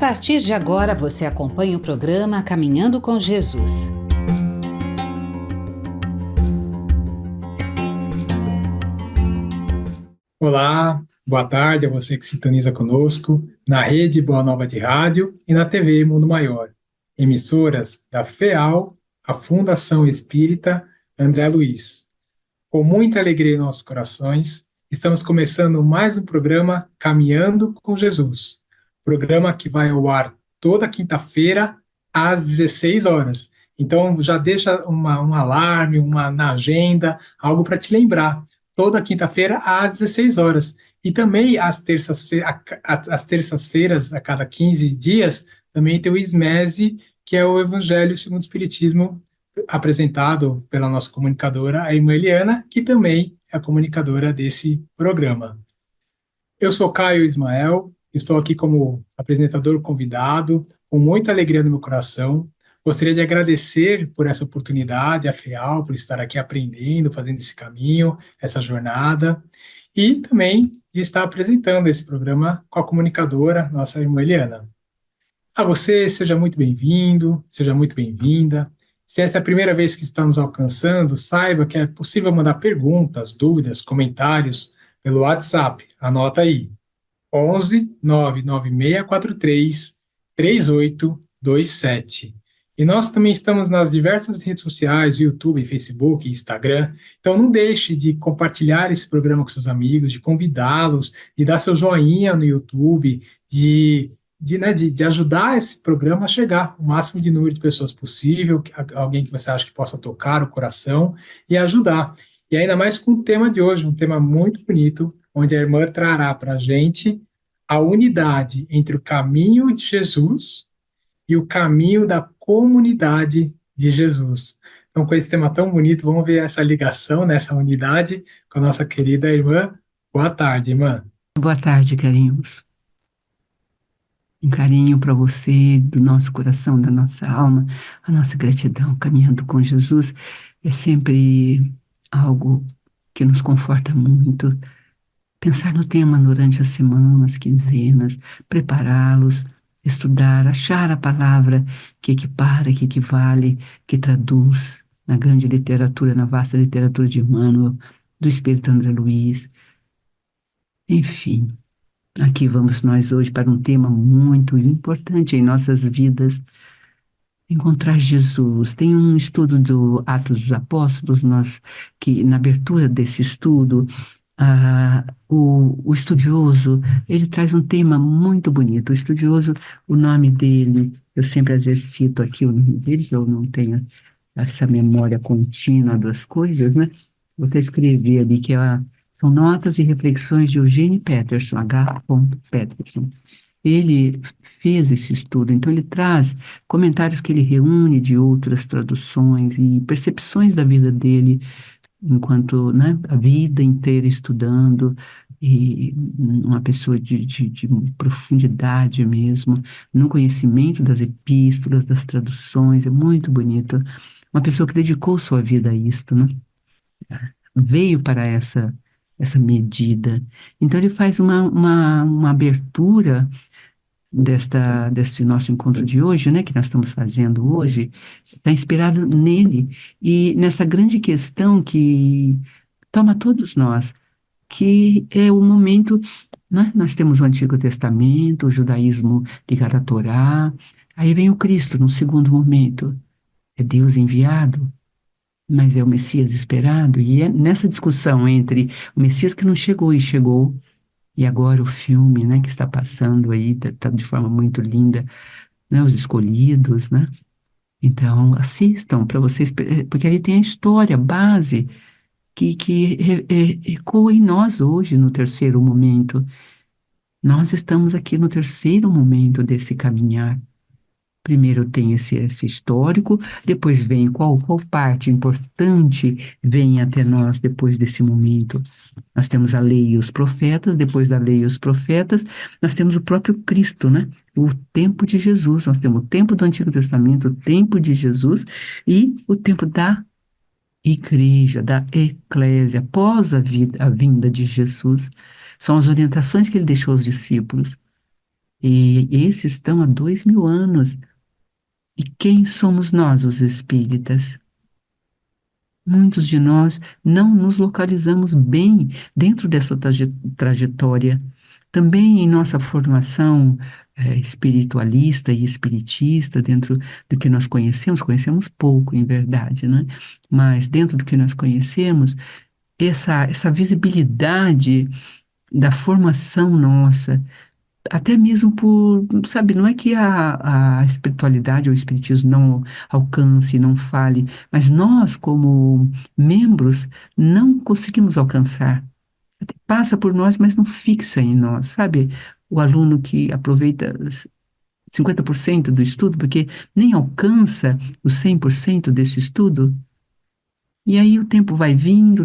partir de agora, você acompanha o programa Caminhando com Jesus. Olá, boa tarde a você que sintoniza conosco na Rede Boa Nova de Rádio e na TV Mundo Maior, emissoras da FEAL, a Fundação Espírita André Luiz. Com muita alegria em nossos corações, estamos começando mais um programa Caminhando com Jesus, programa que vai ao ar toda quinta-feira às 16 horas. Então já deixa um alarme, na agenda, algo para te lembrar. Toda quinta-feira às 16 horas. E também às terças-feiras, a cada 15 dias, também tem o SMESE, que é o Evangelho segundo o Espiritismo, apresentado pela nossa comunicadora, a irmã Eliana, que também é a comunicadora desse programa. Eu sou Caio Ismael, estou aqui como apresentador convidado, com muita alegria no meu coração. Gostaria de agradecer por essa oportunidade, a FEAL, por estar aqui aprendendo, fazendo esse caminho, essa jornada, e também de estar apresentando esse programa com a comunicadora, nossa irmã Eliana. A você, seja muito bem-vindo, seja muito bem-vinda. Se essa é a primeira vez que está nos alcançando, saiba que é possível mandar perguntas, dúvidas, comentários pelo WhatsApp. Anota aí, 11 99643 3827. E nós também estamos nas diversas redes sociais, YouTube, Facebook, Instagram. Então não deixe de compartilhar esse programa com seus amigos, de convidá-los, de dar seu joinha no YouTube, de ajudar esse programa a chegar o máximo de número de pessoas possível, alguém que você acha que possa tocar o coração e ajudar. E ainda mais com o tema de hoje, um tema muito bonito, onde a irmã trará para a gente a unidade entre o caminho de Jesus e o caminho da comunidade de Jesus. Então, com esse tema tão bonito, vamos ver essa ligação, nessa unidade com a nossa querida irmã. Boa tarde, irmã. Boa tarde, carinhos. Um carinho para você, do nosso coração, da nossa alma, a nossa gratidão. Caminhando com Jesus é sempre algo que nos conforta muito. Pensar no tema durante as semanas, quinzenas, prepará-los, estudar, achar a palavra que equipara, que equivale, que traduz na grande literatura, na vasta literatura de Emmanuel, do Espírito André Luiz. Enfim. Aqui vamos nós hoje para um tema muito importante em nossas vidas, encontrar Jesus. Tem um estudo do Atos dos Apóstolos, que na abertura desse estudo, o estudioso, ele traz um tema muito bonito. O estudioso, o nome dele, eu sempre às vezes cito aqui o nome dele, que eu não tenho essa memória contínua das coisas, né? Vou até escrever ali que são Notas e Reflexões de Eugene Peterson, H. Peterson. Ele fez esse estudo, então ele traz comentários que ele reúne de outras traduções e percepções da vida dele, enquanto, né, a vida inteira estudando, e uma pessoa de profundidade mesmo, no conhecimento das epístolas, das traduções, é muito bonito. Uma pessoa que dedicou sua vida a isto, né? Veio para essa medida. Então, ele faz uma abertura desse nosso encontro de hoje, né, que nós estamos fazendo hoje, está inspirado nele e nessa grande questão que toma todos nós, que é o momento, né, nós temos o Antigo Testamento, o judaísmo ligado à Torá, aí vem o Cristo no segundo momento, é Deus enviado, mas é o Messias esperado, e é nessa discussão entre o Messias que não chegou e chegou, e agora o filme, né, que está passando aí, tá de forma muito linda, né, Os Escolhidos, né? Então, assistam para vocês, porque aí tem a história, a base, que ecoa em nós hoje, no terceiro momento. Nós estamos aqui no terceiro momento desse caminhar. Primeiro tem esse histórico, depois vem qual parte importante vem até nós depois desse momento. Nós temos a lei e os profetas, depois da lei e os profetas, nós temos o próprio Cristo, né? O tempo de Jesus, nós temos o tempo do Antigo Testamento, o tempo de Jesus e o tempo da igreja, da eclésia, após a vinda de Jesus. São as orientações que ele deixou aos discípulos. E esses estão há 2000 anos. E quem somos nós, os espíritas? Muitos de nós não nos localizamos bem dentro dessa trajetória. Também em nossa formação espiritualista e espiritista, dentro do que nós conhecemos, conhecemos pouco, em verdade, né? Mas dentro do que nós conhecemos, essa visibilidade da formação nossa, até mesmo por, sabe, não é que a espiritualidade ou o espiritismo não alcance, não fale, mas nós, como membros, não conseguimos alcançar. Passa por nós, mas não fixa em nós, sabe? O aluno que aproveita 50% do estudo, porque nem alcança os 100% desse estudo. E aí o tempo vai vindo,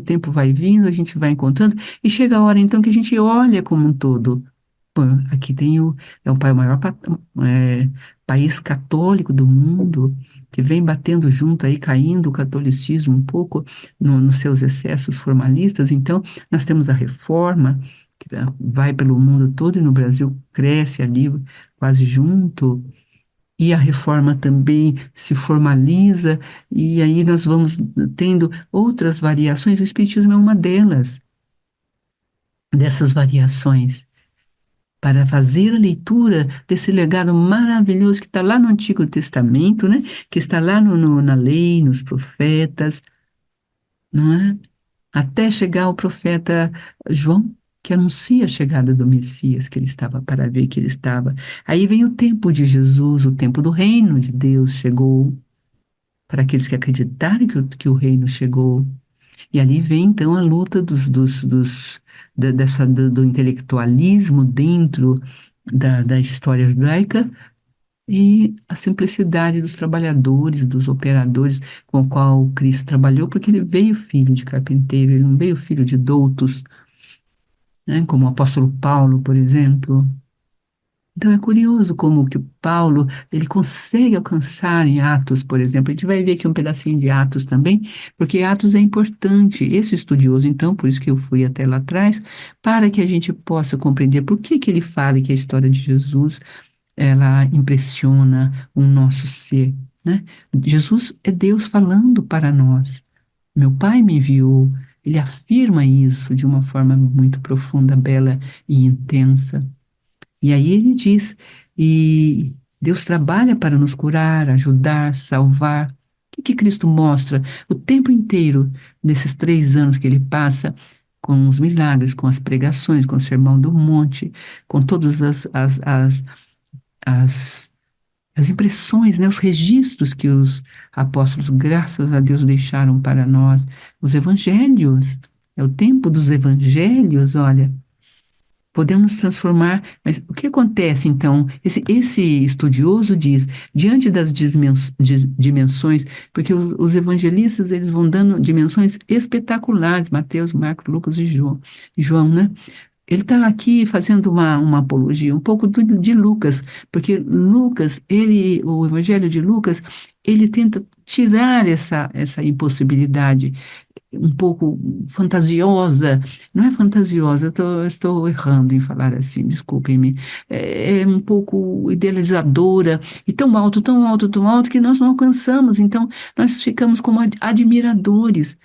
a gente vai encontrando, e chega a hora então que a gente olha como um todo. Pô, aqui tem é o maior país católico do mundo, que vem batendo junto aí, caindo o catolicismo um pouco nos seus excessos formalistas. Então, nós temos a reforma, que vai pelo mundo todo e no Brasil cresce ali quase junto. E a reforma também se formaliza, e aí nós vamos tendo outras variações. O Espiritismo é uma dessas variações, para fazer a leitura desse legado maravilhoso que está lá no Antigo Testamento, né? Que está lá na lei, nos profetas, não é? Até chegar ao profeta João, que anuncia a chegada do Messias, que ele estava para ver, que ele estava. Aí vem o tempo de Jesus, o tempo do reino de Deus chegou, para aqueles que acreditaram que o reino chegou. E ali vem então a luta do intelectualismo dentro da história judaica e a simplicidade dos trabalhadores, dos operadores com o qual Cristo trabalhou, porque ele veio filho de carpinteiro, ele não veio filho de doutos, né, como o apóstolo Paulo, por exemplo. Então é curioso como que Paulo, ele consegue alcançar em Atos, por exemplo. A gente vai ver aqui um pedacinho de Atos também, porque Atos é importante. Esse estudioso, então, por isso que eu fui até lá atrás, para que a gente possa compreender por que que ele fala que a história de Jesus, ela impressiona o nosso ser, né? Jesus é Deus falando para nós. Meu Pai me enviou. Ele afirma isso de uma forma muito profunda, bela e intensa. E aí ele diz, e Deus trabalha para nos curar, ajudar, salvar. O que Cristo mostra o tempo inteiro, nesses 3 anos que ele passa, com os milagres, com as pregações, com o Sermão do Monte, com todas as, as impressões, né, os registros que os apóstolos, graças a Deus, deixaram para nós, os evangelhos. É o tempo dos evangelhos, olha. Podemos transformar, mas o que acontece então? Esse estudioso diz, diante das dimensões, porque os evangelistas eles vão dando dimensões espetaculares, Mateus, Marcos, Lucas e João, né? Ele está aqui fazendo uma apologia, um pouco de Lucas, porque Lucas, o Evangelho de Lucas, ele tenta tirar essa impossibilidade um pouco fantasiosa, não é fantasiosa, estou errando em falar assim, desculpem-me, é um pouco idealizadora, e tão alto, tão alto, tão alto, que nós não alcançamos, então nós ficamos como admiradores,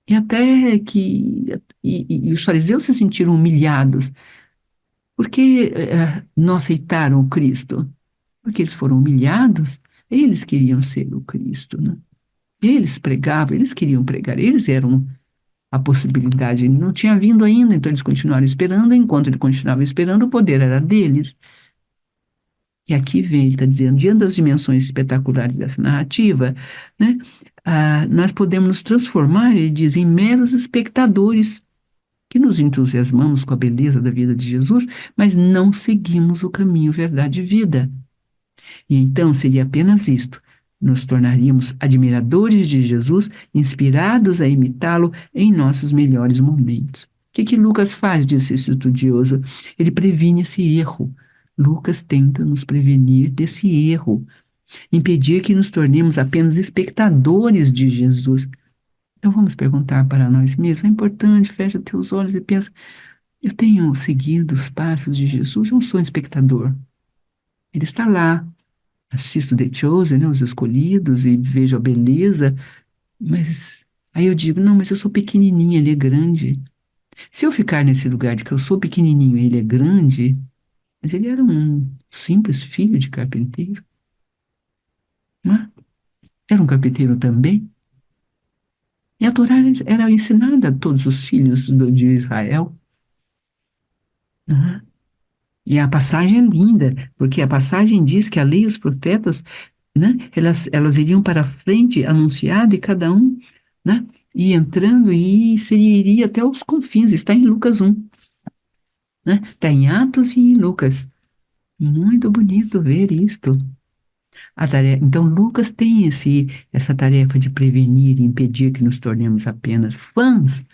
e até que e os fariseus se sentiram humilhados, porque não aceitaram o Cristo, porque eles foram humilhados, eles queriam ser o Cristo, né? Eles pregavam, eles queriam pregar, eles eram a possibilidade não tinha vindo ainda, então eles continuaram esperando, enquanto ele continuava esperando, o poder era deles. E aqui vem, ele está dizendo, diante das dimensões espetaculares dessa narrativa, né, nós podemos nos transformar, ele diz, em meros espectadores, que nos entusiasmamos com a beleza da vida de Jesus, mas não seguimos o caminho, verdade e vida. E então seria apenas isto. Nos tornaríamos admiradores de Jesus, inspirados a imitá-lo em nossos melhores momentos. O que Lucas faz, disse esse estudioso? Ele previne esse erro. Lucas tenta nos prevenir desse erro, impedir que nos tornemos apenas espectadores de Jesus. Então vamos perguntar para nós mesmos, é importante, fecha teus olhos e pensa, Eu tenho seguido os passos de Jesus, eu não sou um espectador. Ele está lá, assisto The Chosen, né, os escolhidos, e vejo a beleza, mas aí eu digo, não, mas eu sou pequenininha, ele é grande. Se eu ficar nesse lugar de que eu sou pequenininho e ele é grande, mas ele era um simples filho de carpinteiro, não é? Era um carpinteiro também. E a Torá era ensinada a todos os filhos de Israel, não é? E a passagem é linda, porque a passagem diz que a lei e os profetas, né, elas iriam para frente, anunciado, e cada um, né, ia entrando e iria até os confins. Está em Lucas 1, né? Está em Atos e em Lucas. Muito bonito ver isto. Então, Lucas tem essa tarefa de prevenir e impedir que nos tornemos apenas fãs.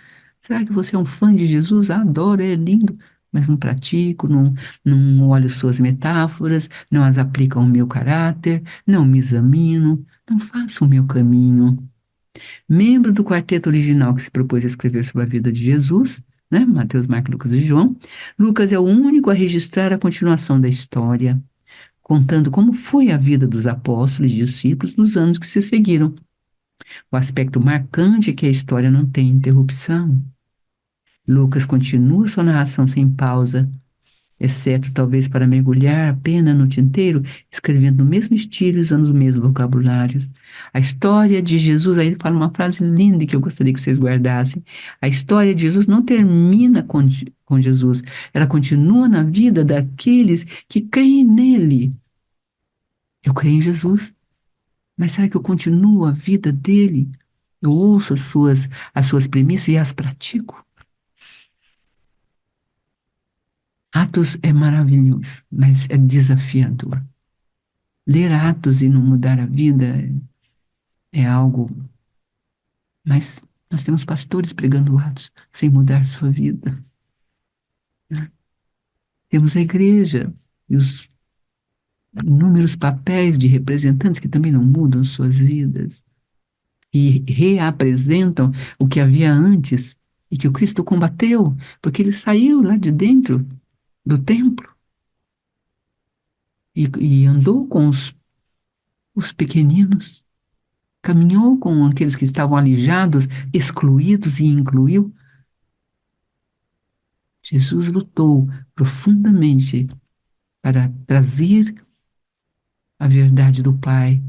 Será que você é um fã de Jesus? Ah, adoro, é lindo, mas não pratico, não olho suas metáforas, não as aplico ao meu caráter, não me examino, não faço o meu caminho. Membro do quarteto original que se propôs a escrever sobre a vida de Jesus, né? Mateus, Marcos, Lucas e João, Lucas é o único a registrar a continuação da história, contando como foi a vida dos apóstolos e discípulos nos anos que se seguiram. O aspecto marcante é que a história não tem interrupção. Lucas continua sua narração sem pausa, exceto talvez para mergulhar a pena no tinteiro, escrevendo no mesmo estilo e usando os mesmos vocabulários. A história de Jesus, aí ele fala uma frase linda que eu gostaria que vocês guardassem. A história de Jesus não termina com Jesus, ela continua na vida daqueles que creem nele. Eu creio em Jesus. Mas será que eu continuo a vida dele? Eu ouço as suas premissas e as pratico? Atos é maravilhoso, mas é desafiador. Ler Atos e não mudar a vida é algo. Mas nós temos pastores pregando Atos sem mudar sua vida, né? Temos a igreja e os inúmeros papéis de representantes que também não mudam suas vidas e reapresentam o que havia antes e que o Cristo combateu, porque ele saiu lá de dentro do templo e andou com os pequeninos, caminhou com aqueles que estavam alijados, excluídos e incluiu. Jesus lutou profundamente para trazer a verdade do Pai.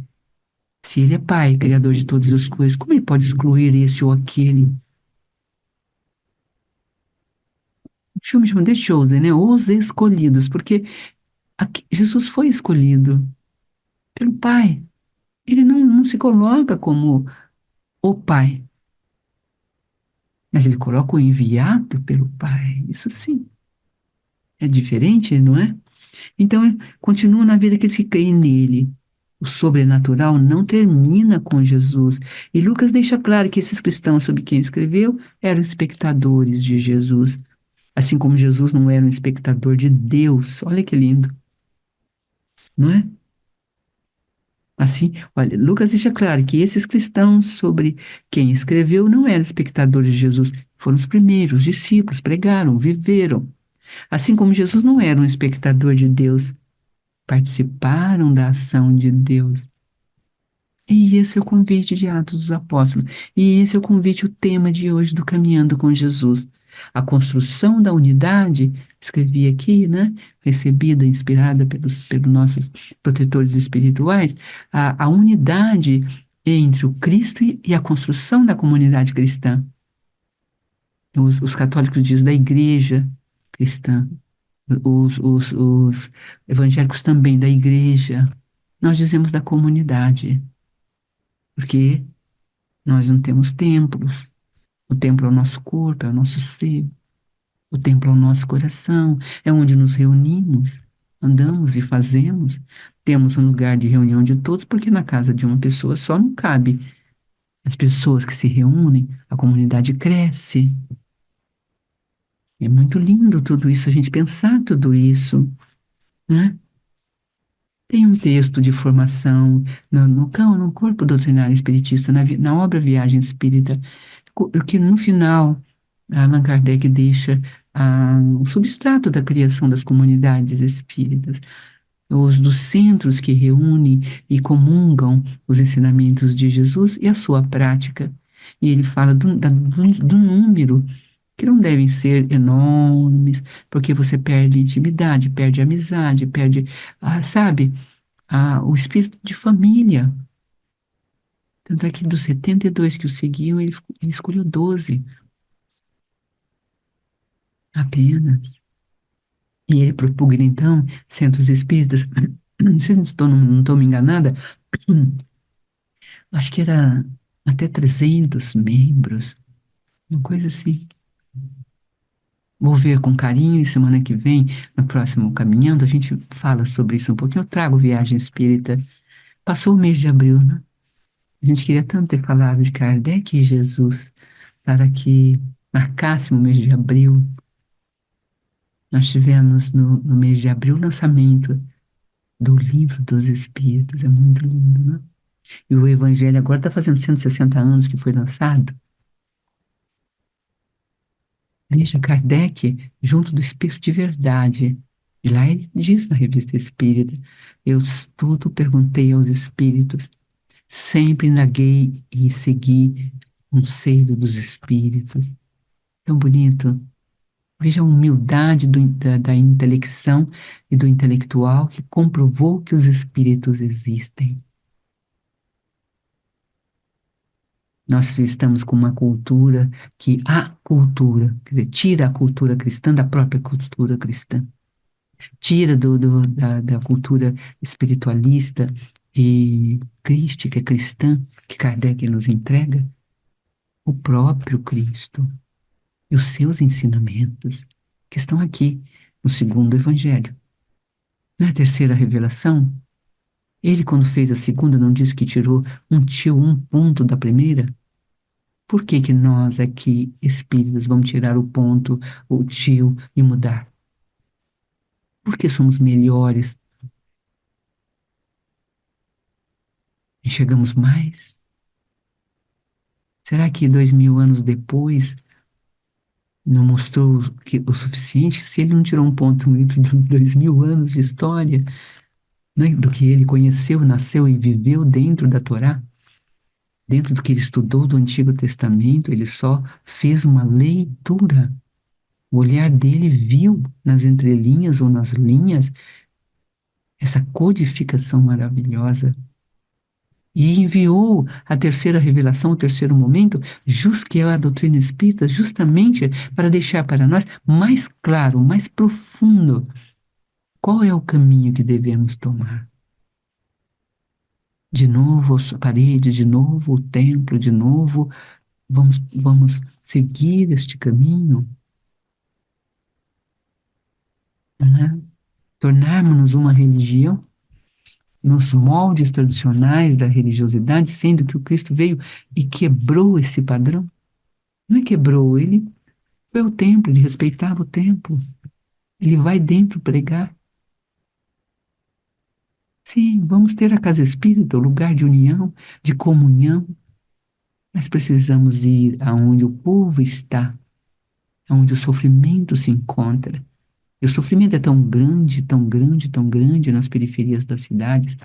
Se ele é Pai, Criador de todas as coisas, como ele pode excluir este ou aquele? O filme chama The Chosen, né? Os Escolhidos, porque Jesus foi escolhido pelo Pai. Ele não se coloca como o Pai, mas ele coloca o enviado pelo Pai. Isso sim, é diferente, não é? Então, continua na vida daqueles que creem nele. O sobrenatural não termina com Jesus. E Lucas deixa claro que esses cristãos sobre quem escreveu eram espectadores de Jesus. Assim como Jesus não era um espectador de Deus. Olha que lindo, não é? Assim, olha, Lucas deixa claro que esses cristãos sobre quem escreveu não eram espectadores de Jesus, foram os primeiros discípulos, pregaram, viveram. Assim como Jesus não era um espectador de Deus, participaram da ação de Deus. E esse é o convite de Atos dos Apóstolos. E esse é o convite, o tema de hoje do Caminhando com Jesus. A construção da unidade, escrevi aqui, né? Recebida, inspirada pelos nossos protetores espirituais, a unidade entre o Cristo e a construção da comunidade cristã. Os católicos dizem da igreja cristã, os evangélicos também da igreja. Nós dizemos da comunidade, porque nós não temos templos. O templo é o nosso corpo, é o nosso ser. O templo é o nosso coração, é onde nos reunimos, andamos e fazemos. Temos um lugar de reunião de todos, porque na casa de uma pessoa só não cabe. As pessoas que se reúnem, a comunidade cresce. É muito lindo tudo isso, a gente pensar tudo isso, né? Tem um texto de formação no corpo doutrinário espiritista, na obra Viagem Espírita, que no final Allan Kardec deixa o substrato da criação das comunidades espíritas, os dos centros que reúnem e comungam os ensinamentos de Jesus e a sua prática. E ele fala do número, que não devem ser enormes, porque você perde intimidade, perde amizade, perde, sabe, o espírito de família. Tanto é que dos 72 que o seguiam, ele escolheu 12 apenas. E ele propugna, então, centros espíritas, se não estou me enganada, acho que era até 300 membros, uma coisa assim. Vou ver com carinho e semana que vem, no próximo Caminhando, a gente fala sobre isso um pouquinho. Eu trago Viagem Espírita. Passou o mês de abril, né? A gente queria tanto ter falado de Kardec e Jesus para que marcasse o mês de abril. Nós tivemos no mês de abril o lançamento do Livro dos Espíritos. É muito lindo, né? E o Evangelho agora está fazendo 160 anos que foi lançado. Veja, Kardec, junto do Espírito de Verdade. E lá ele diz na Revista Espírita: eu tudo perguntei aos Espíritos, sempre indaguei e segui o conselho dos Espíritos. Tão bonito. Veja a humildade da intelecção e do intelectual que comprovou que os Espíritos existem. Nós estamos com uma cultura quer dizer, tira a cultura cristã da própria cultura cristã. Tira da cultura espiritualista e crística, cristã, que Kardec nos entrega, o próprio Cristo e os seus ensinamentos, que estão aqui no segundo Evangelho. Na terceira revelação, ele, quando fez a segunda, não disse que tirou um ponto da primeira? Por que que nós aqui, espíritas, vamos tirar o ponto, o tio e mudar? Porque somos melhores? Enxergamos mais? Será que 2000 anos depois não mostrou o suficiente? Se ele não tirou um ponto muito de 2000 anos de história, né, do que ele conheceu, nasceu e viveu dentro da Torá, dentro do que ele estudou do Antigo Testamento, ele só fez uma leitura. O olhar dele viu nas entrelinhas ou nas linhas essa codificação maravilhosa. E enviou a terceira revelação, o terceiro momento, que é a doutrina espírita, justamente para deixar para nós mais claro, mais profundo, qual é o caminho que devemos tomar. De novo as paredes, de novo o templo, de novo vamos seguir este caminho, né? Tornarmos-nos uma religião nos moldes tradicionais da religiosidade, sendo que o Cristo veio e quebrou esse padrão. Não é quebrou, ele foi ao templo, ele respeitava o templo. Ele vai dentro pregar. Sim, vamos ter a casa espírita, o lugar de união, de comunhão, mas precisamos ir aonde o povo está, aonde o sofrimento se encontra. E o sofrimento é tão grande, tão grande, tão grande nas periferias das cidades.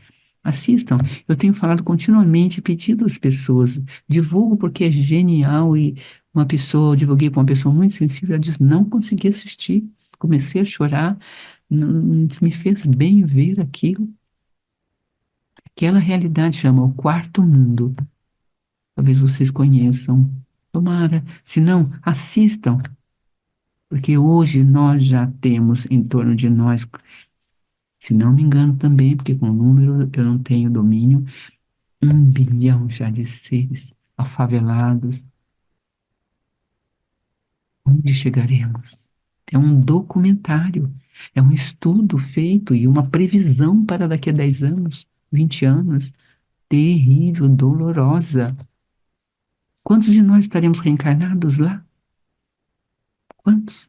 Assistam. Eu tenho falado continuamente, pedido às pessoas, divulgo porque é genial e eu divulguei para uma pessoa muito sensível, ela disse, não consegui assistir, comecei a chorar, não me fez bem ver aquilo. Aquela realidade chama o quarto mundo. Talvez vocês conheçam. Tomara. Se não, assistam. Porque hoje nós já temos em torno de nós, se não me engano também, porque com o número eu não tenho domínio, 1 bilhão já de seres afavelados. Onde chegaremos? É um documentário, é um estudo feito e uma previsão para daqui a 10 anos, 20 anos, terrível, dolorosa. Quantos de nós estaremos reencarnados lá? Quantos?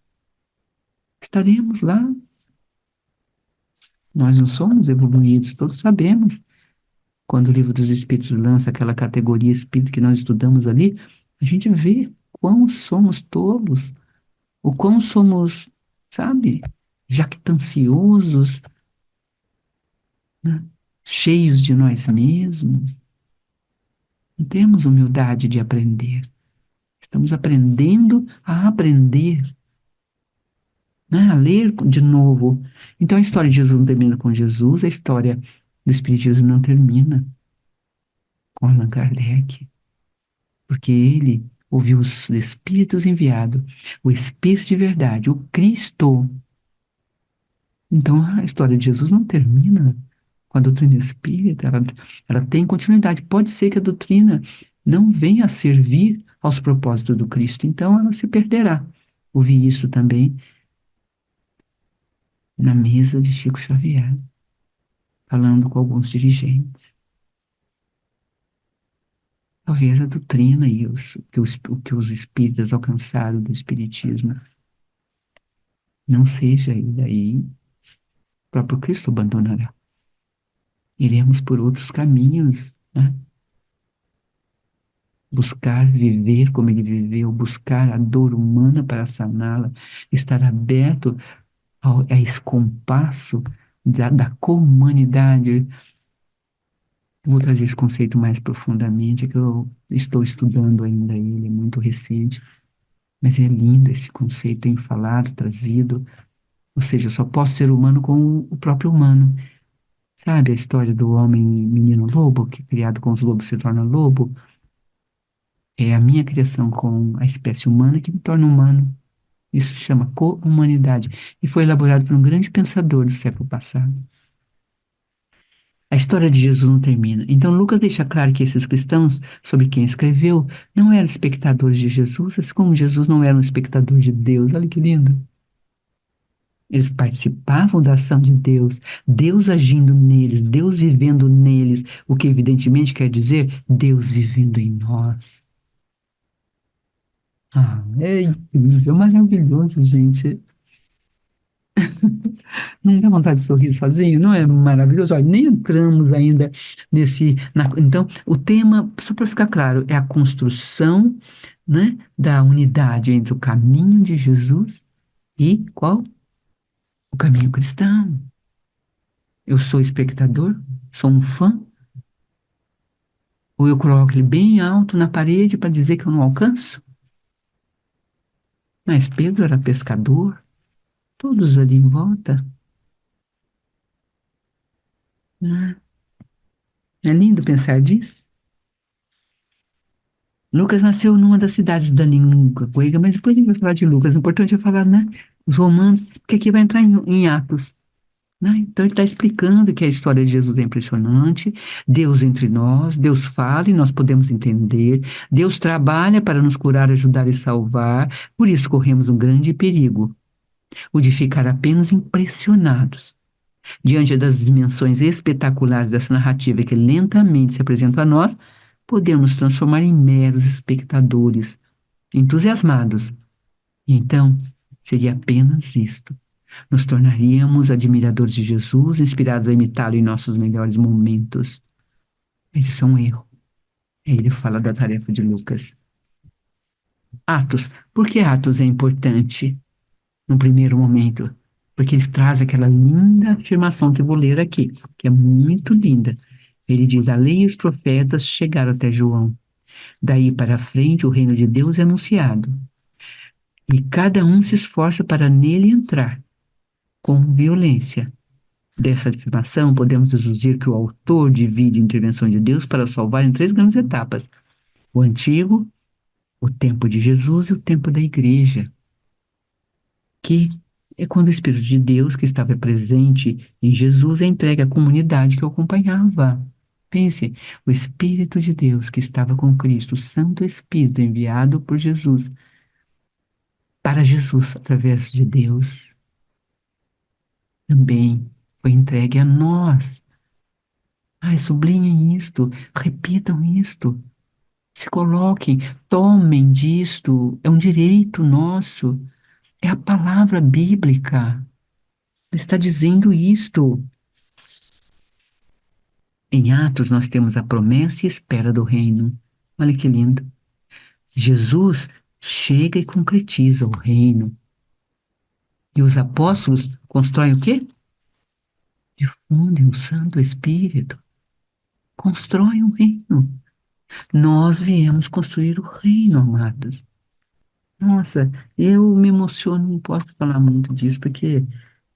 Estaremos lá. Nós não somos evoluídos, todos sabemos. Quando o Livro dos Espíritos lança aquela categoria espírito que nós estudamos ali, a gente vê quão somos tolos. O quão somos, sabe, jactanciosos, né? Cheios de nós mesmos. Não temos humildade de aprender. Estamos aprendendo a aprender, né? A ler de novo. Então a história de Jesus não termina com Jesus, a história do Espiritismo não termina com Allan Kardec, porque ele ouviu os Espíritos enviados, o Espírito de verdade, o Cristo. Então a história de Jesus não termina com a doutrina espírita, ela tem continuidade. Pode ser que a doutrina não venha a servir aos propósitos do Cristo, então ela se perderá. Ouvi isso também na mesa de Chico Xavier, falando com alguns dirigentes. Talvez a doutrina e o que os espíritas alcançaram do espiritismo não seja, e daí o próprio Cristo abandonará. Iremos por outros caminhos, né? Buscar viver como ele viveu, buscar a dor humana para saná-la, estar aberto a esse compasso da comunidade. Vou trazer esse conceito mais profundamente, é que eu estou estudando ainda ele, é muito recente, mas é lindo esse conceito, tenho falado, trazido, ou seja, eu só posso ser humano com o próprio humano. Sabe a história do homem menino lobo, que criado com os lobos se torna lobo? É a minha criação com a espécie humana que me torna humano. Isso se chama co-humanidade e foi elaborado por um grande pensador do século passado. A história de Jesus não termina. Então, Lucas deixa claro que esses cristãos, sobre quem escreveu, não eram espectadores de Jesus, assim como Jesus não era um espectador de Deus. Olha que lindo. Eles participavam da ação de Deus, Deus agindo neles, Deus vivendo neles, o que evidentemente quer dizer Deus vivendo em nós. Ah, é incrível, maravilhoso, gente. Não dá vontade de sorrir sozinho? Não é maravilhoso? Olha, nem entramos ainda então, o tema, só para ficar claro, é a construção, né, da unidade entre o caminho de Jesus e qual? O caminho cristão. Eu sou espectador? Sou um fã? Ou eu coloco ele bem alto na parede para dizer que eu não alcanço? Mas Pedro era pescador, todos ali em volta, né? É lindo pensar disso. Lucas nasceu numa das cidades da língua grega, mas depois a gente vai falar de Lucas. O importante é falar, né, os romanos, porque aqui vai entrar em Atos, né? Então ele está explicando que a história de Jesus é impressionante, Deus entre nós, Deus fala e nós podemos entender, Deus trabalha para nos curar, ajudar e salvar, por isso corremos um grande perigo, o de ficar apenas impressionados diante das dimensões espetaculares dessa narrativa que lentamente se apresenta a nós, podemos nos transformar em meros espectadores, entusiasmados. E então, seria apenas isto. Nos tornaríamos admiradores de Jesus, inspirados a imitá-lo em nossos melhores momentos. Mas isso é um erro. Aí ele fala da tarefa de Lucas. Atos. Por que Atos é importante no primeiro momento? Porque ele traz aquela linda afirmação que eu vou ler aqui, que é muito linda. Ele diz: a lei e os profetas chegaram até João. Daí para frente, o reino de Deus é anunciado. E cada um se esforça para nele entrar, com violência. Dessa afirmação, podemos deduzir que o autor divide a intervenção de Deus para salvar em três grandes etapas: o antigo, o tempo de Jesus e o tempo da igreja, que é quando o Espírito de Deus, que estava presente em Jesus, é entregue à comunidade que o acompanhava. Pense, o Espírito de Deus que estava com Cristo, o Santo Espírito enviado por Jesus, para Jesus, através de Deus, também foi entregue a nós. Ai, sublinhem isto, repitam isto, se coloquem, tomem disto, é um direito nosso, é a palavra bíblica, está dizendo isto. Em Atos, nós temos a promessa e espera do reino. Olha que lindo. Jesus chega e concretiza o reino. E os apóstolos constroem o quê? Difundem o Santo Espírito. Constroem um reino. Nós viemos construir o reino, amados. Nossa, eu me emociono, não posso falar muito disso, porque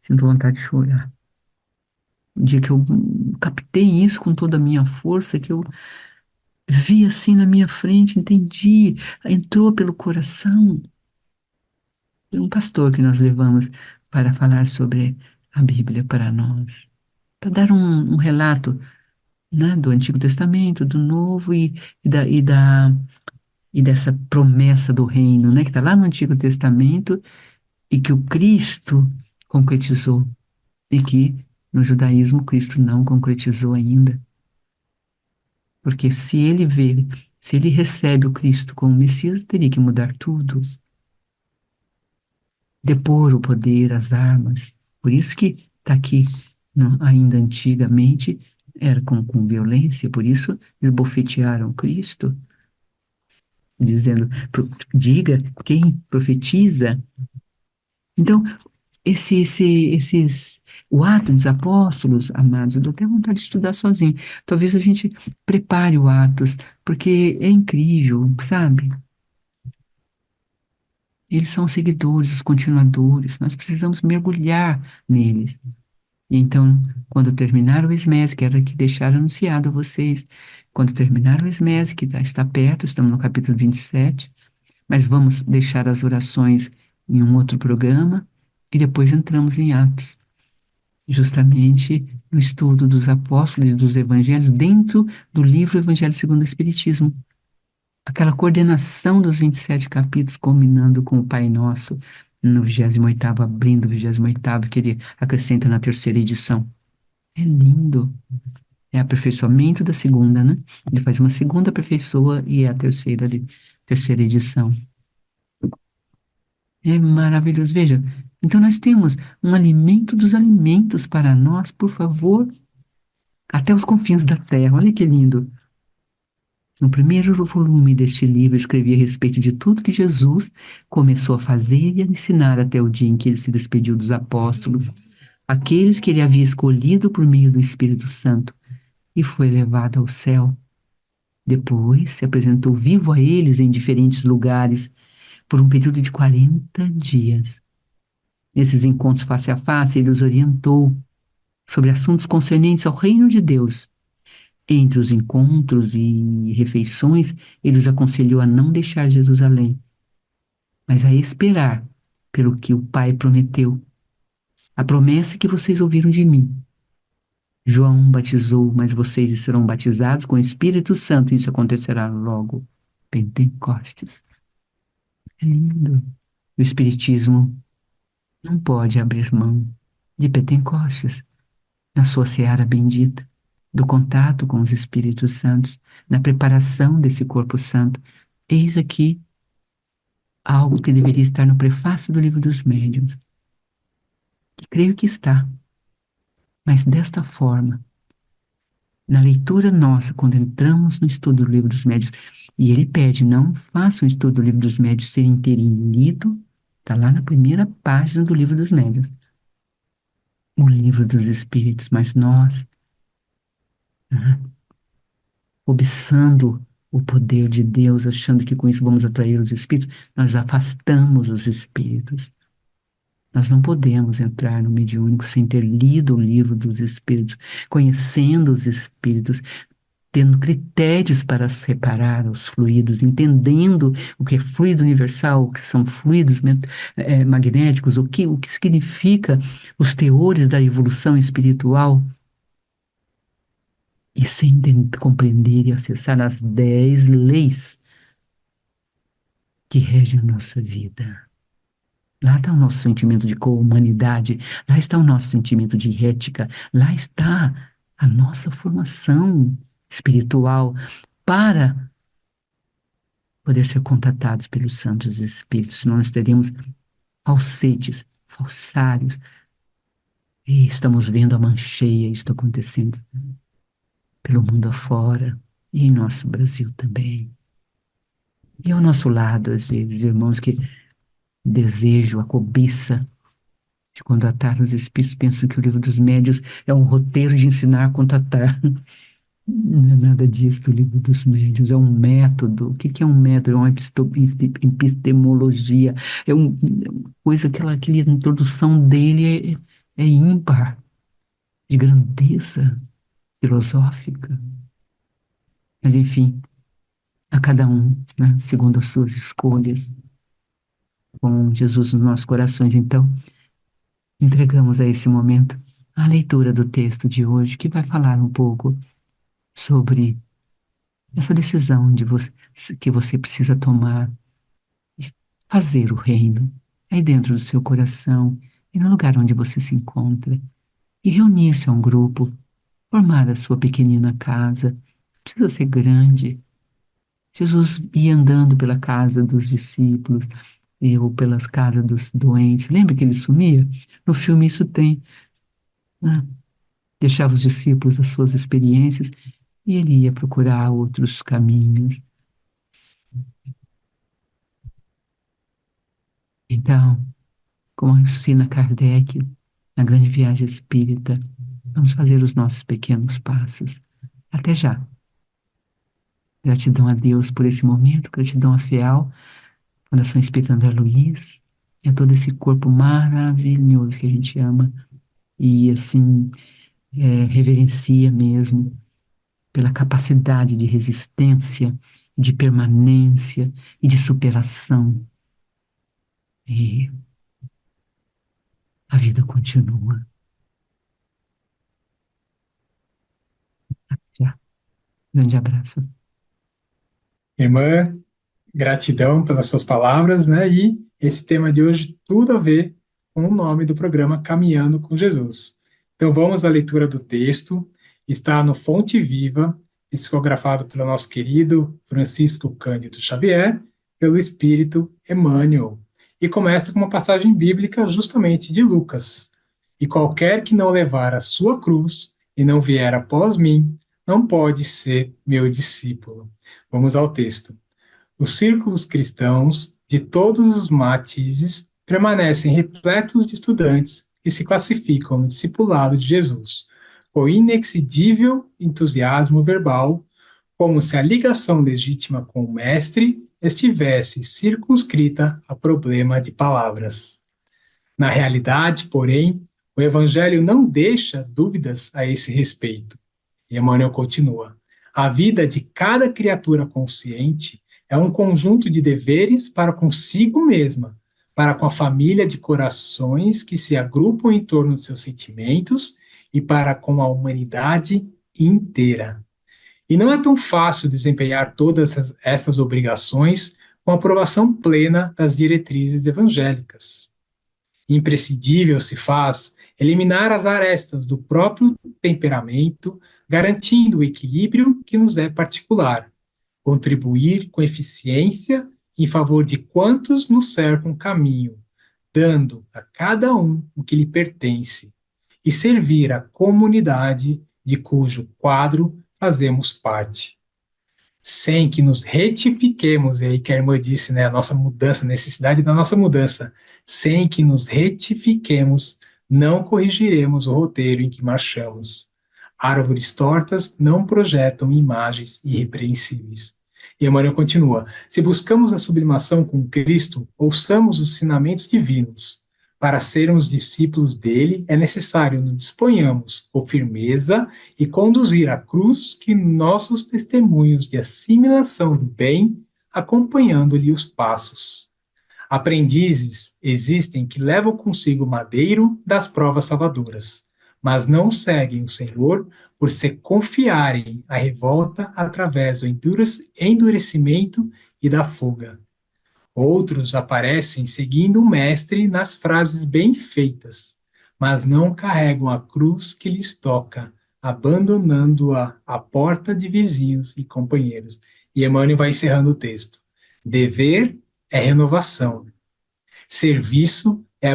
sinto vontade de chorar. O dia que eu captei isso com toda a minha força, que eu vi assim na minha frente, entendi, entrou pelo coração. Um pastor que nós levamos para falar sobre a Bíblia para nós, para dar um relato, né, do Antigo Testamento, do Novo e dessa promessa do reino, né, que está lá no Antigo Testamento e que o Cristo concretizou e que no judaísmo Cristo não concretizou ainda. Porque se ele recebe o Cristo como Messias, teria que mudar tudo, depor o poder, as armas. Por isso que está aqui, ainda antigamente, era com violência, por isso esbofetearam Cristo, dizendo, diga quem profetiza. Então, o ato dos apóstolos, amados, eu dou até vontade de estudar sozinho. Talvez a gente prepare o Atos, porque é incrível, sabe? Eles são os seguidores, os continuadores, nós precisamos mergulhar neles. E então, quando terminar o SMES, quero aqui deixar anunciado a vocês, quando terminar o SMES, que está perto, estamos no capítulo 27, mas vamos deixar as orações em um outro programa e depois entramos em Atos, justamente no estudo dos apóstolos e dos evangelhos dentro do livro Evangelho segundo o Espiritismo. Aquela coordenação dos 27 capítulos, combinando com o Pai Nosso, no 28º, abrindo o 28º, que ele acrescenta na terceira edição. É lindo. É aperfeiçoamento da segunda, né? Ele faz uma segunda aperfeiçoa e é a terceira edição. É maravilhoso. Veja, então nós temos um alimento dos alimentos para nós, por favor, até os confins da terra. Olha que lindo. No primeiro volume deste livro, escrevi a respeito de tudo que Jesus começou a fazer e a ensinar até o dia em que ele se despediu dos apóstolos, aqueles que ele havia escolhido por meio do Espírito Santo, e foi levado ao céu. Depois se apresentou vivo a eles em diferentes lugares, por um período de 40 dias. Nesses encontros face a face, ele os orientou sobre assuntos concernentes ao reino de Deus. Entre os encontros e refeições, ele os aconselhou a não deixar Jerusalém, mas a esperar pelo que o Pai prometeu. A promessa que vocês ouviram de mim. João batizou, mas vocês serão batizados com o Espírito Santo, e isso acontecerá logo. Pentecostes. É lindo. O Espiritismo não pode abrir mão de Pentecostes, na sua seara bendita, do contato com os Espíritos Santos, na preparação desse corpo santo. Eis aqui algo que deveria estar no prefácio do Livro dos Médiuns, que creio que está, mas desta forma, na leitura nossa, quando entramos no estudo do Livro dos Médiuns, e ele pede, não façam o estudo do Livro dos Médiuns ser inteirinho lido, está lá na primeira página do Livro dos Médiuns, o Livro dos Espíritos, mas nós, né, cobiçando o poder de Deus, achando que com isso vamos atrair os espíritos, nós afastamos os espíritos. Nós não podemos entrar no mediúnico sem ter lido o livro dos espíritos, conhecendo os espíritos, tendo critérios para separar os fluidos, entendendo o que é fluido universal, o que são fluidos magnéticos, o que significa os teores da evolução espiritual, e sem compreender e acessar as 10 leis que regem a nossa vida. Lá está o nosso sentimento de co-humanidade, lá está o nosso sentimento de ética, lá está a nossa formação espiritual para poder ser contatados pelos santos espíritos, senão nós teríamos falsetes, falsários. E estamos vendo a mancheia, isso acontecendo pelo mundo afora e em nosso Brasil também. E ao nosso lado, às vezes, irmãos que desejam a cobiça de contatar os espíritos. Penso que o livro dos médiuns é um roteiro de ensinar a contatar. Não é nada disso do livro dos médiuns, é um método. O que que é um método? É uma epistemologia. É uma coisa, aquela introdução dele é ímpar, de grandeza filosófica. Mas, enfim, a cada um, né, segundo as suas escolhas, com Jesus nos nossos corações. Então, entregamos a esse momento a leitura do texto de hoje, que vai falar um pouco sobre essa decisão que você precisa tomar, de fazer o reino aí dentro do seu coração e no lugar onde você se encontra, e reunir-se a um grupo, formar a sua pequenina casa. Não precisa ser grande. Jesus ia andando pela casa dos discípulos, ou pelas casas dos doentes. Lembra que ele sumia? No filme isso tem, né? Deixava os discípulos as suas experiências e ele ia procurar outros caminhos. Então, como ensina Kardec na Grande Viagem Espírita, vamos fazer os nossos pequenos passos. Até já. Gratidão a Deus por esse momento, gratidão a FEAL, Fundação Espírita André Luiz, e a todo esse corpo maravilhoso que a gente ama e, assim, reverencia mesmo pela capacidade de resistência, de permanência e de superação. E a vida continua. Já. Grande abraço. Irmã, gratidão pelas suas palavras, né? E esse tema de hoje tudo a ver com o nome do programa Caminhando com Jesus. Então vamos à leitura do texto. Está no Fonte Viva, psicografado pelo nosso querido Francisco Cândido Xavier, pelo Espírito Emmanuel. E começa com uma passagem bíblica justamente de Lucas. E qualquer que não levar a sua cruz e não vier após mim, não pode ser meu discípulo. Vamos ao texto. Os círculos cristãos de todos os matizes permanecem repletos de estudantes que se classificam no discipulado de Jesus, com inexcedível entusiasmo verbal, como se a ligação legítima com o Mestre estivesse circunscrita a problema de palavras. Na realidade, porém, o Evangelho não deixa dúvidas a esse respeito. E Emmanuel continua: a vida de cada criatura consciente é um conjunto de deveres para consigo mesma, para com a família de corações que se agrupam em torno de seus sentimentos e para com a humanidade inteira. E não é tão fácil desempenhar todas essas obrigações com a aprovação plena das diretrizes evangélicas. Imprescindível se faz eliminar as arestas do próprio temperamento, garantindo o equilíbrio que nos é particular, contribuir com eficiência em favor de quantos nos cercam caminho, dando a cada um o que lhe pertence, e servir a comunidade de cujo quadro fazemos parte. Sem que nos retifiquemos, e aí que a irmã disse, né, a nossa mudança, a necessidade da nossa mudança, sem que nos retifiquemos, não corrigiremos o roteiro em que marchamos. Árvores tortas não projetam imagens irrepreensíveis. E Emmanuel continua: se buscamos a sublimação com Cristo, ouçamos os ensinamentos divinos. Para sermos discípulos dele, é necessário nos disponhamos com firmeza e conduzir a cruz que nossos testemunhos de assimilação do bem, acompanhando-lhe os passos. Aprendizes existem que levam consigo o madeiro das provas salvadoras, mas não seguem o Senhor por se confiarem à revolta através do endurecimento e da fuga. Outros aparecem seguindo o Mestre nas frases bem feitas, mas não carregam a cruz que lhes toca, abandonando-a à porta de vizinhos e companheiros. E Emmanuel vai encerrando o texto. Dever é renovação, serviço é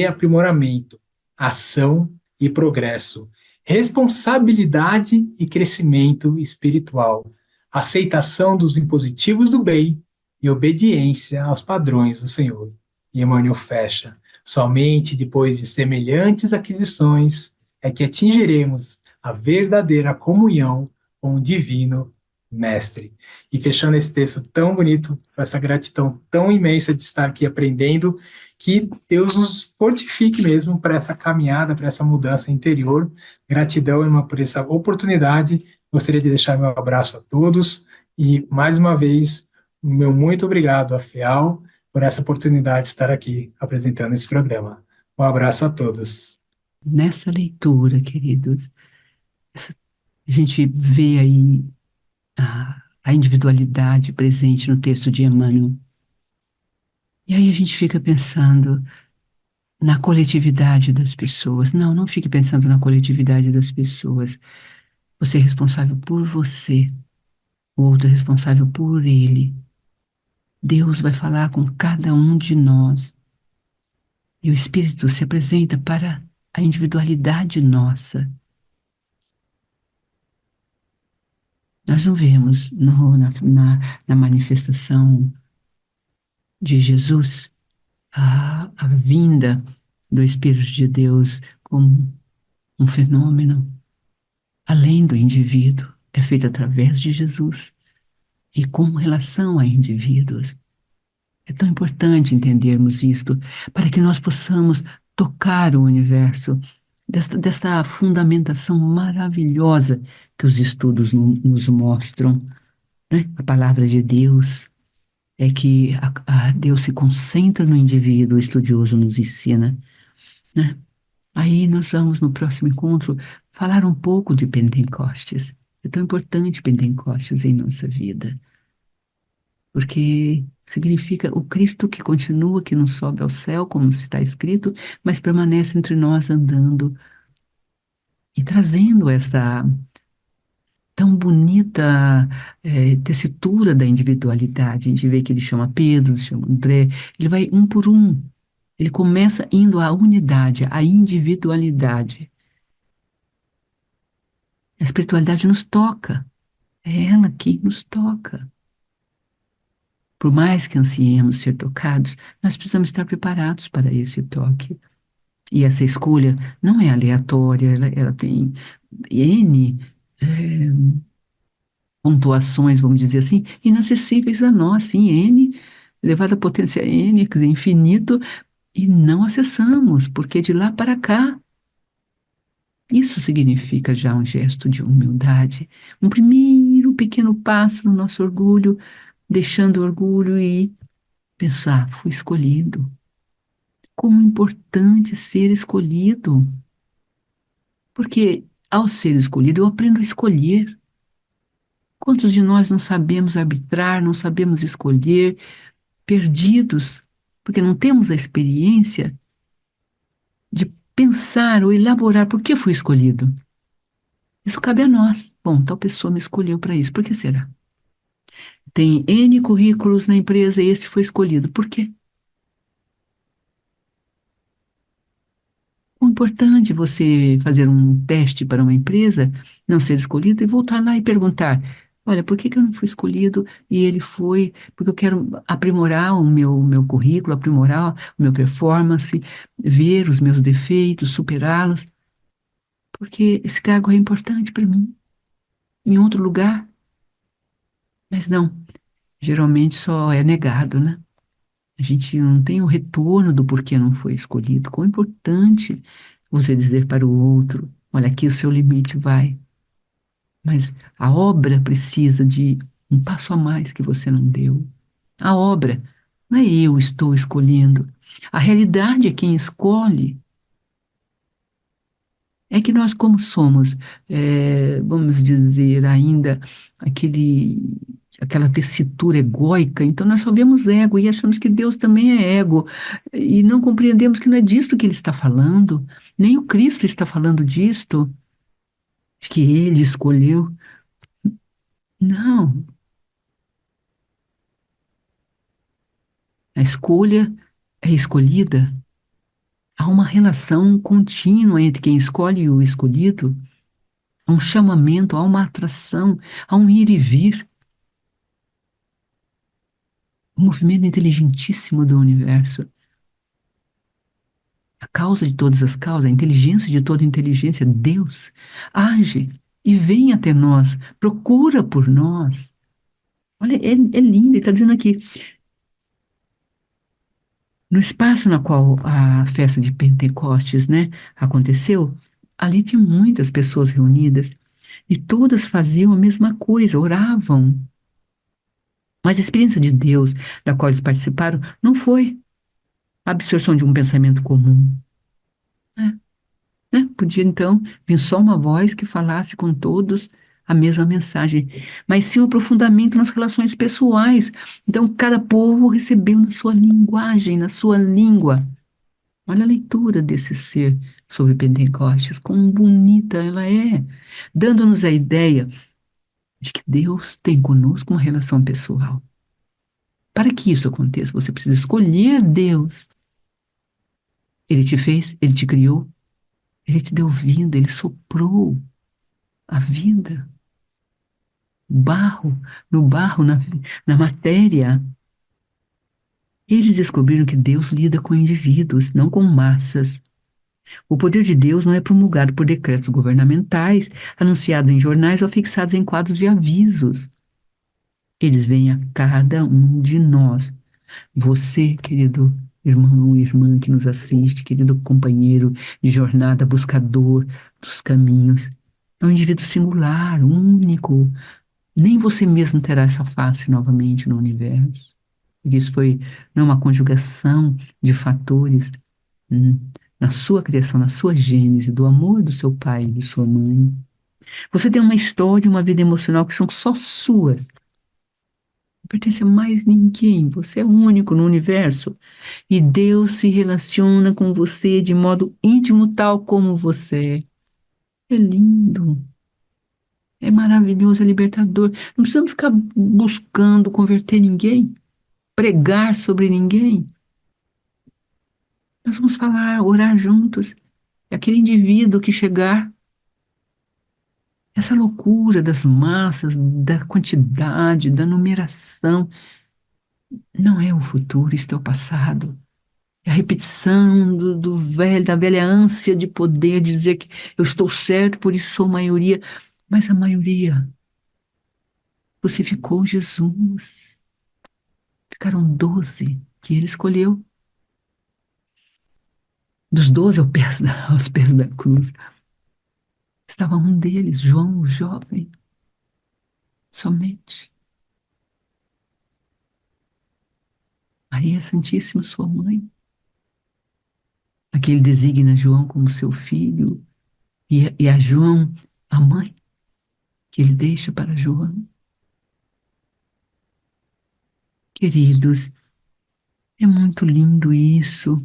aprimoramento, ação e progresso, responsabilidade e crescimento espiritual, aceitação dos impositivos do bem e obediência aos padrões do Senhor. E Emmanuel fecha: Somente depois de semelhantes aquisições é que atingiremos a verdadeira comunhão com o Divino Mestre. E fechando esse texto tão bonito, com essa gratidão tão imensa de estar aqui aprendendo, que Deus nos fortifique mesmo para essa caminhada, para essa mudança interior. Gratidão, irmã, por essa oportunidade. Gostaria de deixar meu abraço a todos e, mais uma vez, meu muito obrigado a FEAL por essa oportunidade de estar aqui apresentando esse programa. Um abraço a todos. Nessa leitura, queridos, a gente vê aí a individualidade presente no texto de Emmanuel. E aí a gente fica pensando na coletividade das pessoas. Não, não fique pensando na coletividade das pessoas. Você é responsável por você, o outro é responsável por ele. Deus vai falar com cada um de nós. E o Espírito se apresenta para a individualidade nossa. Nós não vemos na manifestação de Jesus a vinda do Espírito de Deus como um fenômeno além do indivíduo. É feito através de Jesus e com relação a indivíduos. É tão importante entendermos isto para que nós possamos tocar o universo desta fundamentação maravilhosa que os estudos nos mostram, né? A palavra de Deus é que a Deus se concentra no indivíduo, o estudioso nos ensina, né? Aí nós vamos, no próximo encontro, falar um pouco de Pentecostes. É tão importante Pentecostes em nossa vida, porque significa o Cristo que continua, que não sobe ao céu, como está escrito, mas permanece entre nós andando e trazendo essa tão bonita tessitura da individualidade. A gente vê que ele chama Pedro, chama André, ele vai um por um. Ele começa indo à unidade, à individualidade. A espiritualidade nos toca, é ela que nos toca. Por mais que ansiemos ser tocados, nós precisamos estar preparados para esse toque. E essa escolha não é aleatória, ela tem N pontuações, vamos dizer assim, inacessíveis a nós, sim, N, elevada à potência N, quer dizer, infinito, e não acessamos, porque de lá para cá, isso significa já um gesto de humildade, um primeiro pequeno passo no nosso orgulho, deixando o orgulho e pensar, fui escolhido. Como é importante ser escolhido, porque ao ser escolhido eu aprendo a escolher. Quantos de nós não sabemos arbitrar, não sabemos escolher, perdidos, porque não temos a experiência de pensar ou elaborar por que fui escolhido? Isso cabe a nós. Bom, tal pessoa me escolheu para isso. Por que será? Tem N currículos na empresa e esse foi escolhido. Por quê? É importante você fazer um teste para uma empresa, não ser escolhido e voltar lá e perguntar: olha, por que que eu não fui escolhido e ele foi? Porque eu quero aprimorar o meu currículo, aprimorar o meu performance, ver os meus defeitos, superá-los, porque esse cargo é importante para mim, em outro lugar. Mas não, geralmente só é negado, né? A gente não tem o retorno do porquê não foi escolhido. Quão importante você dizer para o outro: olha, aqui o seu limite vai. Mas a obra precisa de um passo a mais que você não deu. A obra, não é eu estou escolhendo. A realidade é quem escolhe. É que nós, como somos, vamos dizer, ainda aquele, aquela tessitura egóica, então nós só vemos ego e achamos que Deus também é ego, e não compreendemos que não é disto que Ele está falando, nem o Cristo está falando disto, que Ele escolheu. Não, a escolha é escolhida. Há uma relação contínua entre quem escolhe e o escolhido, há um chamamento, há uma atração, há um ir e vir. Um movimento inteligentíssimo do universo. a causa de todas as causas, a inteligência de toda inteligência, Deus, age e vem até nós, procura por nós. Olha, é lindo, ele está dizendo aqui, no espaço na qual a festa de Pentecostes, né, aconteceu, ali tinha muitas pessoas reunidas e todas faziam a mesma coisa, oravam. Mas a experiência de Deus, da qual eles participaram, não foi a absorção de um pensamento comum, né? Podia então vir só uma voz que falasse com todos a mesma mensagem, mas sim o aprofundamento nas relações pessoais. Então, cada povo recebeu na sua linguagem, na sua língua. Olha a leitura desse ser sobre Pentecostes, quão bonita ela é, dando-nos a ideia de que Deus tem conosco uma relação pessoal. Para que isso aconteça, você precisa escolher Deus. Ele te fez, ele te criou, ele te deu vida, ele soprou a vida, barro, no barro, na matéria. Eles descobriram que Deus lida com indivíduos, não com massas. O poder de Deus não é promulgado por decretos governamentais, anunciados em jornais ou fixados em quadros de avisos. Eles vêm a cada um de nós. Você, querido irmão e irmã que nos assiste, querido companheiro de jornada, buscador dos caminhos, é um indivíduo singular, único. Nem você mesmo terá essa face novamente no universo. Isso foi não é uma conjugação de fatores hum, na sua criação, na sua gênese, do amor do seu pai e de sua mãe. Você tem uma história, uma vida emocional que são só suas. Não pertence a mais ninguém. Você é único no universo. E Deus se relaciona com você de modo íntimo, tal como você é. É lindo. É maravilhoso, é libertador. Não precisamos ficar buscando converter ninguém, pregar sobre ninguém. Nós vamos falar, orar juntos. É aquele indivíduo que chegar, essa loucura das massas, da quantidade, da numeração, não é o futuro, isto é o passado. É a repetição do velho, da velha ânsia de poder dizer que eu estou certo, por isso sou maioria. Mas a maioria crucificou Jesus. Ficaram 12 que ele escolheu. Dos 12 aos pés da cruz, estava um deles, João, o jovem, somente. Maria Santíssima, sua mãe. Aqui ele designa João como seu filho, e a João, a mãe, que ele deixa para João. Queridos, é muito lindo isso.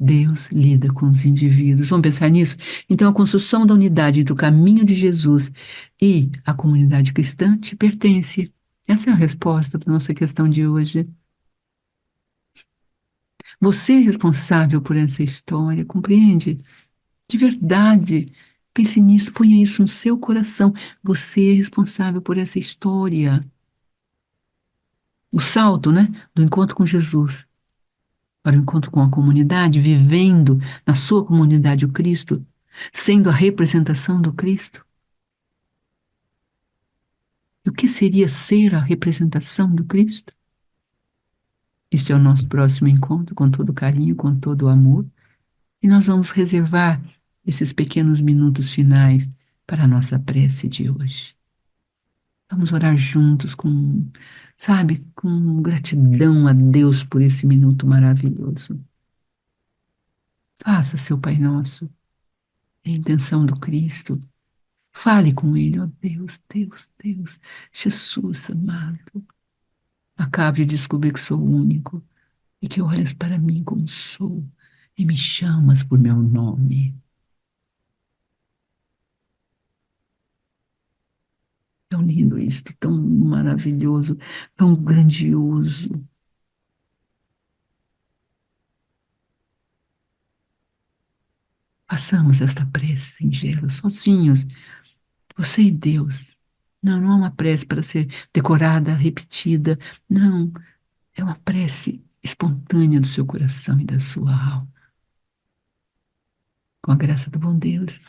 Deus lida com os indivíduos. Vamos pensar nisso? Então, a construção da unidade entre o caminho de Jesus e a comunidade cristã te pertence. Essa é a resposta para a nossa questão de hoje. Você é responsável por essa história, compreende? De verdade. Pense nisso, ponha isso no seu coração. Você é responsável por essa história. O salto, né, do encontro com Jesus para o encontro com a comunidade, vivendo na sua comunidade o Cristo, sendo a representação do Cristo. E o que seria ser a representação do Cristo? Este é o nosso próximo encontro, com todo carinho, com todo amor. E nós vamos reservar esses pequenos minutos finais para a nossa prece de hoje. Vamos orar juntos com, sabe, com gratidão a Deus por esse minuto maravilhoso. Faça seu Pai Nosso, a intenção do Cristo. Fale com Ele, ó Deus, Deus, Deus, Jesus amado. Acabe de descobrir que sou único e que olhas para mim como sou e me chamas por meu nome. Tão lindo isto, tão maravilhoso, tão grandioso. Façamos esta prece singela, sozinhos, você e Deus. Não, não é uma prece para ser decorada, repetida. Não, é uma prece espontânea do seu coração e da sua alma. com a graça do bom Deus.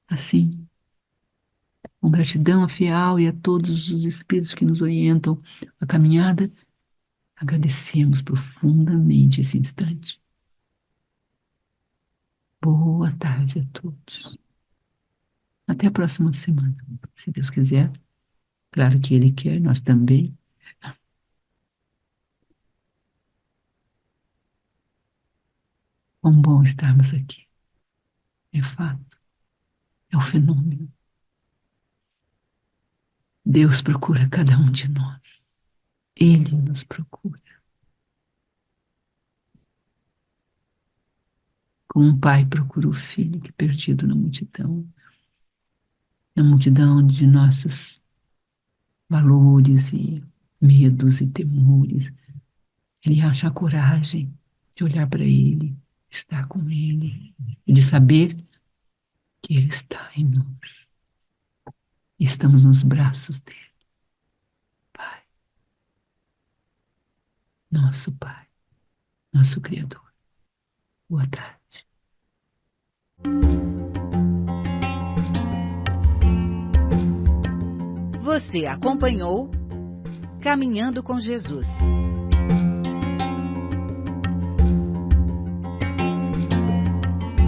Assim, com gratidão a Fial e a todos os espíritos que nos orientam a caminhada, agradecemos profundamente esse instante. Boa tarde a todos. Até a próxima semana, se Deus quiser. Claro que Ele quer, nós também. Quão bom estarmos aqui. É fato, é o fenômeno. Deus procura cada um de nós. Ele nos procura. Como um pai procura o filho que é perdido na multidão de nossos valores e medos e temores. Ele acha a coragem de olhar para ele, estar com ele e de saber que ele está em nós. E estamos nos braços dele. Pai, nosso Pai, nosso Criador. Boa tarde. Você acompanhou Caminhando com Jesus.